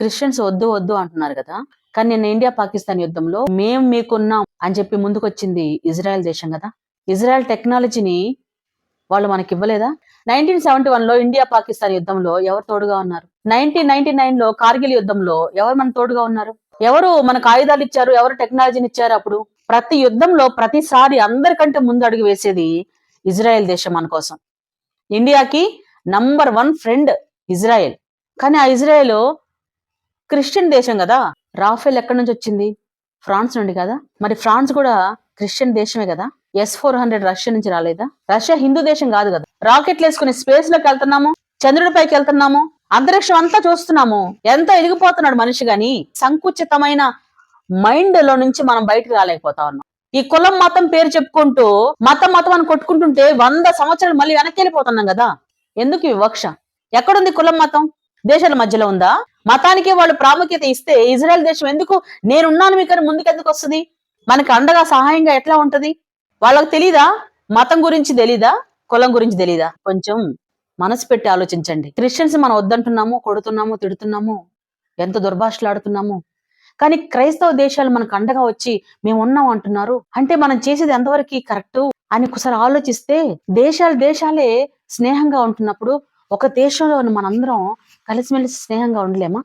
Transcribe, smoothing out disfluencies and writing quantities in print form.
Christians వద్దు వద్దు అంటున్నారు కదా. కానీ నిన్న ఇండియా పాకిస్తాన్ యుద్ధంలో మేము మీకున్నాం అని చెప్పి ముందుకొచ్చింది ఇజ్రాయెల్ దేశం కదా. ఇజ్రాయెల్ టెక్నాలజీని వాళ్ళు మనకి ఇవ్వలేదా? 1971 లో ఇండియా పాకిస్తాన్ యుద్ధంలో ఎవరు తోడుగా ఉన్నారు? 1999 లో కార్గిల్ యుద్ధంలో ఎవరు మన తోడుగా ఉన్నారు? ఎవరు మనకు ఆయుధాలు ఇచ్చారు? ఎవరు టెక్నాలజీని ఇచ్చారు? అప్పుడు ప్రతి యుద్ధంలో ప్రతిసారి అందరికంటే ముందు అడుగు వేసేది ఇజ్రాయెల్ దేశం మన కోసం. ఇండియాకి నంబర్ 1 ఫ్రెండ్ ఇజ్రాయెల్. కానీ ఆ ఇజ్రాయెల్ క్రిస్టియన్ దేశం కదా. రాఫెల్ ఎక్కడి నుంచి వచ్చింది? ఫ్రాన్స్ నుండి కదా. మరి ఫ్రాన్స్ కూడా క్రిస్టియన్ దేశమే కదా. S-400 రష్యా నుంచి రాలేదా? రష్యా హిందూ దేశం కాదు కదా. రాకెట్లు వేసుకుని స్పేస్ లోకి వెళ్తున్నాము, చంద్రుడిపైకి వెళ్తున్నాము, అంతరిక్షం అంతా చూస్తున్నాము. ఎంత ఎదిగిపోతున్నాడు మనిషి గాని సంకుచితమైన మైండ్ లో నుంచి మనం బయటకు రాలేకపోతా ఉన్నాం. ఈ కులం మతం పేరు చెప్పుకుంటూ మతం మతం అని కొట్టుకుంటుంటే 100 సంవత్సరాలు మళ్ళీ వెనక్కి వెళ్ళిపోతున్నాం కదా. ఎందుకు ఈ వివక్ష? ఎక్కడుంది కులం మతం? దేశాల మధ్యలో ఉందా? మతానికి వాళ్ళు ప్రాముఖ్యత ఇస్తే ఇజ్రాయెల్ దేశం ఎందుకు నేనున్నాను మీకని ముందుకెందుకు వస్తుంది? మనకి అండగా సహాయంగా ఎట్లా ఉంటది? వాళ్ళకి తెలీదా? మతం గురించి తెలీదా? కులం గురించి తెలీదా? కొంచెం మనసు పెట్టి ఆలోచించండి. క్రిస్టియన్స్ మనం వద్దంటున్నాము, కొడుతున్నాము, తిడుతున్నాము, ఎంత దుర్భాషలాడుతున్నాము. కానీ క్రైస్తవ దేశాలు మనకు అండగా వచ్చి మేము ఉన్నాం అంటున్నారు అంటే మనం చేసేది ఎంతవరకు కరెక్ట్ అని ఒకసారి ఆలోచిస్తే దేశాలే స్నేహంగా ఉంటున్నప్పుడు ఒక దేశంలో మనందరం కలిసిమెలిసి స్నేహంగా ఉండలేమా?